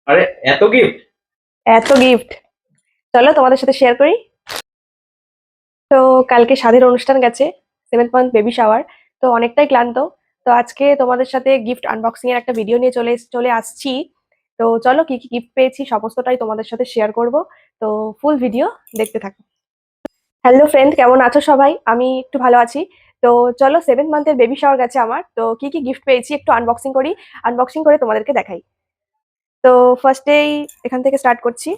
আরে এত গিফট! এত গিফট, চলো তোমাদের সাথে শেয়ার করি। তো কালকে স্বাধীর অনুষ্ঠান গেছে, 7th মান্থ বেবি শাওয়ার। তো অনেকটাই ক্লান্ত। তো আজকে তোমাদের সাথে গিফট আনবক্সিং এর একটা ভিডিও নিয়ে চলে আসছি। তো চলো, কি কি গিফট পেয়েছি সমস্তটাই তোমাদের সাথে শেয়ার করব। তো ফুল ভিডিও দেখতে থাকো। হ্যালো ফ্রেন্ড, কেমন আছো সবাই? আমি একটু ভালো আছি। তো চলো, 7th মান্থের বেবি শাওয়ার গেছে আমার, তো কি কি গিফট পেয়েছি একটু আনবক্সিং করি। আনবক্সিং করে তোমাদেরকে দেখাই। তো ফার্স্টেই এখান থেকে স্টার্ট করছি।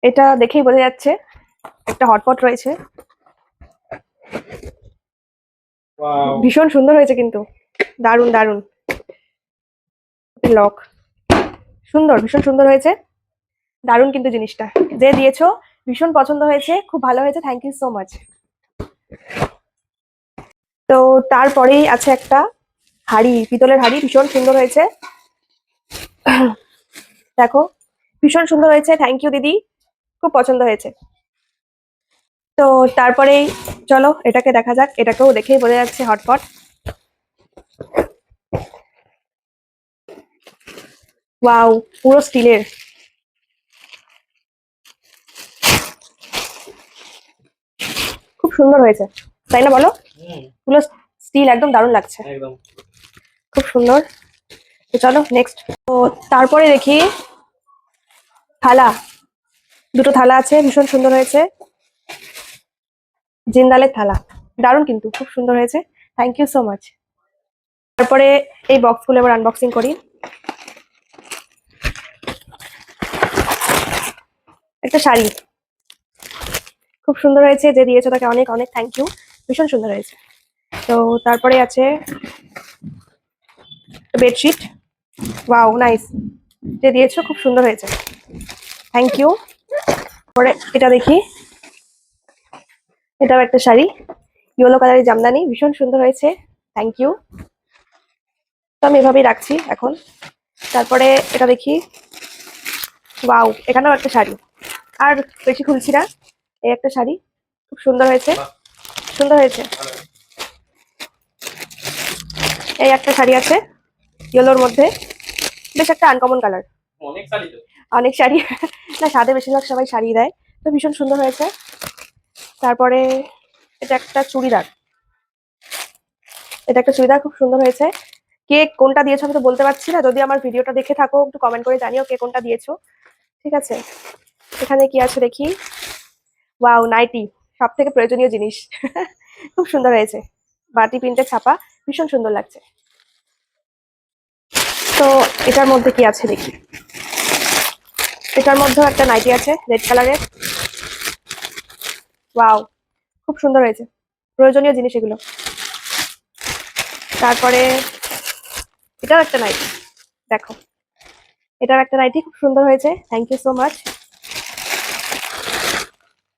এটা দেখেই বোঝা যাচ্ছে একটা হটপট রয়েছে। ওয়াও! ভীষণ সুন্দর হয়েছে কিন্তু, দারুণ দারুণ। লক, সুন্দর, ভীষণ সুন্দর হয়েছে, দারুণ কিন্তু জিনিসটা। যে দিয়েছো ভীষণ পছন্দ হয়েছে, খুব ভালো হয়েছে, থ্যাংক ইউ সো মাচ। তো তারপরেই আছে একটা হাঁড়ি, পিতলের হাঁড়ি, ভীষণ সুন্দর হয়েছে। দেখো, ভীষণ সুন্দর হয়েছে, থ্যাংক ইউ দিদি, খুব পছন্দ হয়েছে। তো তারপরেই চলো এটাকে দেখা যাক, এটাকেও দেখেই বোঝা যাচ্ছে হটপট। ওয়াও, পুরো স্টিলের, খুব সুন্দর হয়েছে, তাই না বলো? হুম, পুরো স্টিল, একদম দারুণ লাগছে, একদম। খুব সুন্দর। তো চলো নেক্সট। তো তারপরে দেখি থালা, দুটো থালা আছে, ভীষণ সুন্দর হয়েছে, জিন্দালের থালা, দারুণ কিন্তু, খুব সুন্দর হয়েছে, থ্যাংক ইউ সো মাচ। তারপরে এই বক্সগুলো এবার আনবক্সিং করি। একটা শাড়ি, খুব সুন্দর হয়েছে, যে দিয়েছো তাকে অনেক অনেক থ্যাংক ইউ, ভীষণ সুন্দর হয়েছে। তো তারপরে আছে বেডশিট, ওয়াও নাইস, যে দিয়েছো খুব সুন্দর হয়েছে, থ্যাংক ইউ। পরে এটা দেখি, এটাও একটা শাড়ি, ইয়েলো কালারের জামদানি, ভীষণ সুন্দর হয়েছে, থ্যাংক ইউ। তো আমি এভাবেই রাখছি এখন। তারপরে এটা দেখি, ওয়াও, এখানেও একটা শাড়ি, আর বেশি খুলছি না, এই একটা শাড়ি, খুব সুন্দর হয়েছে, বাহ! সুন্দর হয়েছে। ভালো। এই একটা শাড়ি আছে ইয়েলোর মধ্যে, বেশ একটা আনকমন কালার। অনেক শাড়ি তো। অনেক শাড়ি না, সাদে বেশিরভাগ সবাই শাড়ি দেয়, তো ভীষণ সুন্দর হয়েছে। তারপরে এটা একটা চুড়িদার, এটা একটা চুড়িদার, খুব সুন্দর হয়েছে। কে কোনটা দিয়েছো আমি তো বলতে পারছি না, যদি আমার ভিডিওটা দেখে থাকো একটু কমেন্ট করে জানিও কে কোনটা দিয়েছো। ঠিক আছে, এখানে কি আছে দেখি, ওয়াও নাইটি, সব থেকে প্রয়োজনীয় জিনিস খুব সুন্দর হয়েছে, বাটি প্রিন্টে ছাপা, ভীষণ সুন্দর লাগছে। তো এটার মধ্যে কি আছে দেখি, এটার মধ্যেও একটা নাইটি আছে রেড কালারের, ওয়াও, খুব সুন্দর হয়েছে, প্রয়োজনীয় জিনিস এগুলো। তারপরে এটাও একটা নাইটি, দেখো, এটাও একটা নাইটি, খুব সুন্দর হয়েছে, থ্যাংক ইউ সো মাচ।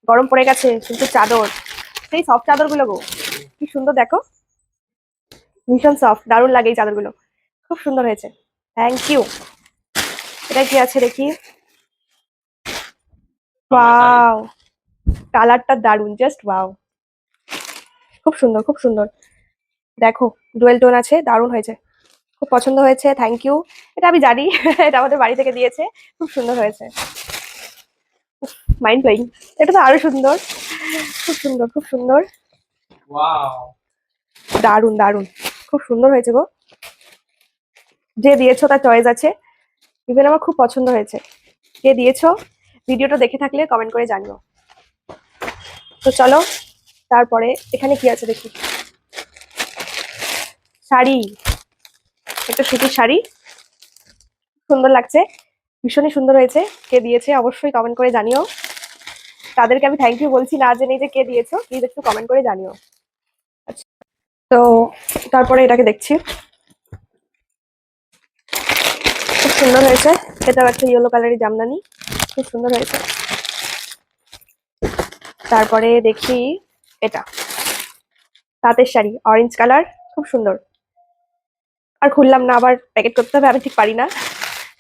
গরম পড়ে গেছে কিন্তু চাদর, সেই সফট চাদর গুলো গো, কি সুন্দর দেখো, ভীষণ সফট, দারুণ লাগে এই চাদরগুলো, খুব সুন্দর হয়েছে, থ্যাংক ইউ। এটা কি আছে দেখি, আমার শাড়ি। ওয়াও, কালারটা দারুণ, জাস্ট ওয়াও, খুব সুন্দর খুব সুন্দর। দেখো, ডুয়েল টোন আছে, দারুণ হয়েছে, খুব পছন্দ হয়েছে, থ্যাংক ইউ। এটা আমি জানি এটা আমাদের বাড়ি থেকে দিয়েছে, খুব সুন্দর হয়েছে, মাইন্ড ব্লোয়িং। এটা তো আরো সুন্দর, খুব সুন্দর খুব সুন্দর, ওয়াও! দারুণ দারুণ, খুব সুন্দর হয়েছে গো, যে দিয়েছো তার চয়েস আছে, ইভেন আমার খুব পছন্দ হয়েছে। কে দিয়েছো ভিডিওটা দেখে থাকলে কমেন্ট করে জানিও। তো চলো, তারপরে এখানে কি আছে দেখি, শাড়ি, একটা সুতির শাড়ি, সুন্দর লাগছে, ভীষণই সুন্দর হয়েছে। কে দিয়েছে অবশ্যই কমেন্ট করে জানিও, তাদেরকে আমি থ্যাংক ইউ বলছি না জেনে যে কে দিয়েছো, প্লিজ একটু কমেন্ট করে জানিও। আচ্ছা, তো তারপরে এটাকে দেখছি, খুব সুন্দর হয়েছে, এটাও একটা ইয়েলো কালারের জামদানি, খুব সুন্দর হয়েছে। তারপরে দেখি এটা তাঁতের শাড়ি, অরেঞ্জ কালার, খুব সুন্দর। আর খুললাম না, আবার প্যাকেট করতে হবে, আমি ঠিক পারি না।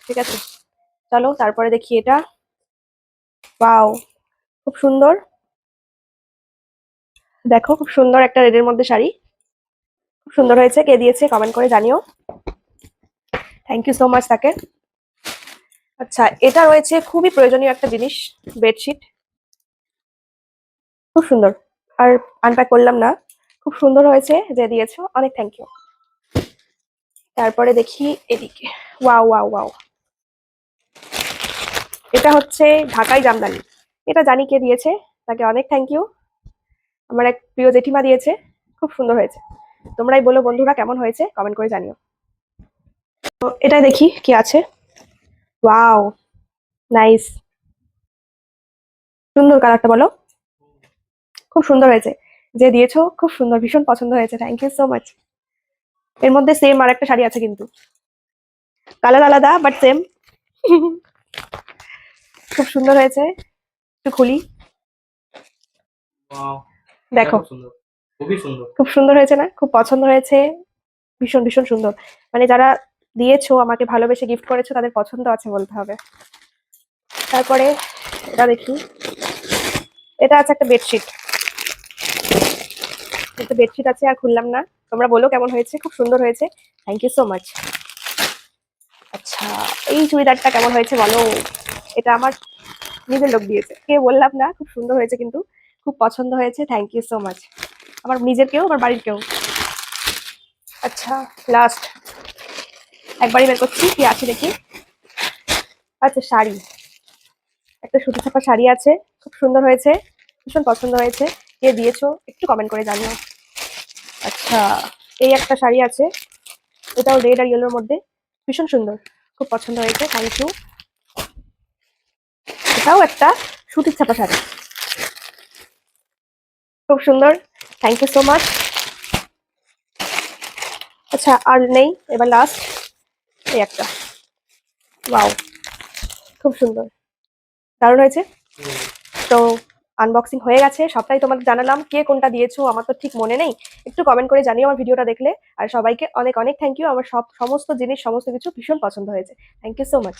ঠিক আছে, চলো তারপরে দেখি এটা, ওয়াও, খুব সুন্দর, দেখো, খুব সুন্দর একটা রেডের মধ্যে শাড়ি, খুব সুন্দর হয়েছে। কে দিয়েছে কমেন্ট করে জানিও, থ্যাংক ইউ সো মাচ তাকে। আচ্ছা, এটা রয়েছে খুবই প্রয়োজনীয় একটা জিনিস, বেডশিট। খুব সুন্দর। আর আনপ্যাক করলাম না, খুব সুন্দর হয়েছে যে দিয়েছো, অনেক থ্যাংক ইউ। তারপরে দেখি এদিকে, ওয়াও ওয়াও ওয়াও, এটা হচ্ছে ঢাকাই জামদানি। এটা জানি কে দিয়েছে, তাকে অনেক থ্যাংক ইউ। আমার এক প্রিয় জেঠিমা দিয়েছে, খুব সুন্দর হয়েছে। তোমরাই বলো বন্ধুরা কেমন হয়েছে, কমেন্ট করে জানিও। তো এটাই দেখি কি আছে। ওয়াও, নাইস, সুন্দর কালারটা বলো, খুব সুন্দর হয়েছে। যে দিয়েছো খুব সুন্দর, ভীষণ পছন্দ হয়েছে, থ্যাংক ইউ সো মাচ। এর মধ্যে সেম আর একটা শাড়ি আছে কিন্তু, কালার আলাদা বাট সেম। খুব সুন্দর হয়েছে, একটু খুলি, ওয়াও, দেখো খুব সুন্দর, খুবই সুন্দর। খুব সুন্দর হয়েছে না, খুব পছন্দ হয়েছে, ভীষণ ভীষণ সুন্দর। মানে যারা দিয়েছো, আমাকে ভালোবেসে গিফট করেছো, তাদের পছন্দ আছে বলতে হবে। তারপরে এটা দেখি, এটা আছে একটা বেডশিট। একটা বেডশিট আছে, আর খুললাম না। তোমরা বলো কেমন হয়েছে, খুব সুন্দর হয়েছে, থ্যাংক ইউ সো মাচ। আচ্ছা, এই চুড়িদারটা কেমন হয়েছে বলো। এটা আমার নিজের লোক দিয়েছে, কে বললাম না, খুব সুন্দর হয়েছে কিন্তু, খুব পছন্দ হয়েছে, থ্যাংক ইউ সো মাচ। আমার নিজের কেউ, আমার বাড়ির কেউ। আচ্ছা, লাস্ট একবারই বের করছি কি আছে দেখি। আচ্ছা, শাড়ি, একটা সুতি ছাপা শাড়ি আছে, খুব সুন্দর হয়েছে, ভীষণ পছন্দ হয়েছে। কে দিয়েছো একটু কমেন্ট করে জানিও। আচ্ছা, এই একটা শাড়ি আছে, এটাও রেড আর ইয়েলোর মধ্যে, ভীষণ সুন্দর, খুব পছন্দ হয়েছে, থ্যাংক ইউ। এটাও একটা সুতির ছাপা শাড়ি, খুব সুন্দর, থ্যাংক ইউ সো মাচ। আচ্ছা, আর নেই, এবার লাস্ট এই একটা, ওয়াও, খুব সুন্দর, দারুণ হয়েছে। তো আনবক্সিং হয়ে গেছে, সবটাই তোমাকে জানালাম। কে কোনটা দিয়েছো আমার তো ঠিক মনে নেই, একটু কমেন্ট করে জানিও আমার ভিডিওটা দেখলে। আর সবাইকে অনেক অনেক থ্যাংক ইউ, আমার সমস্ত জিনিস সমস্ত কিছু ভীষণ পছন্দ হয়েছে, থ্যাংক ইউ সো মাচ।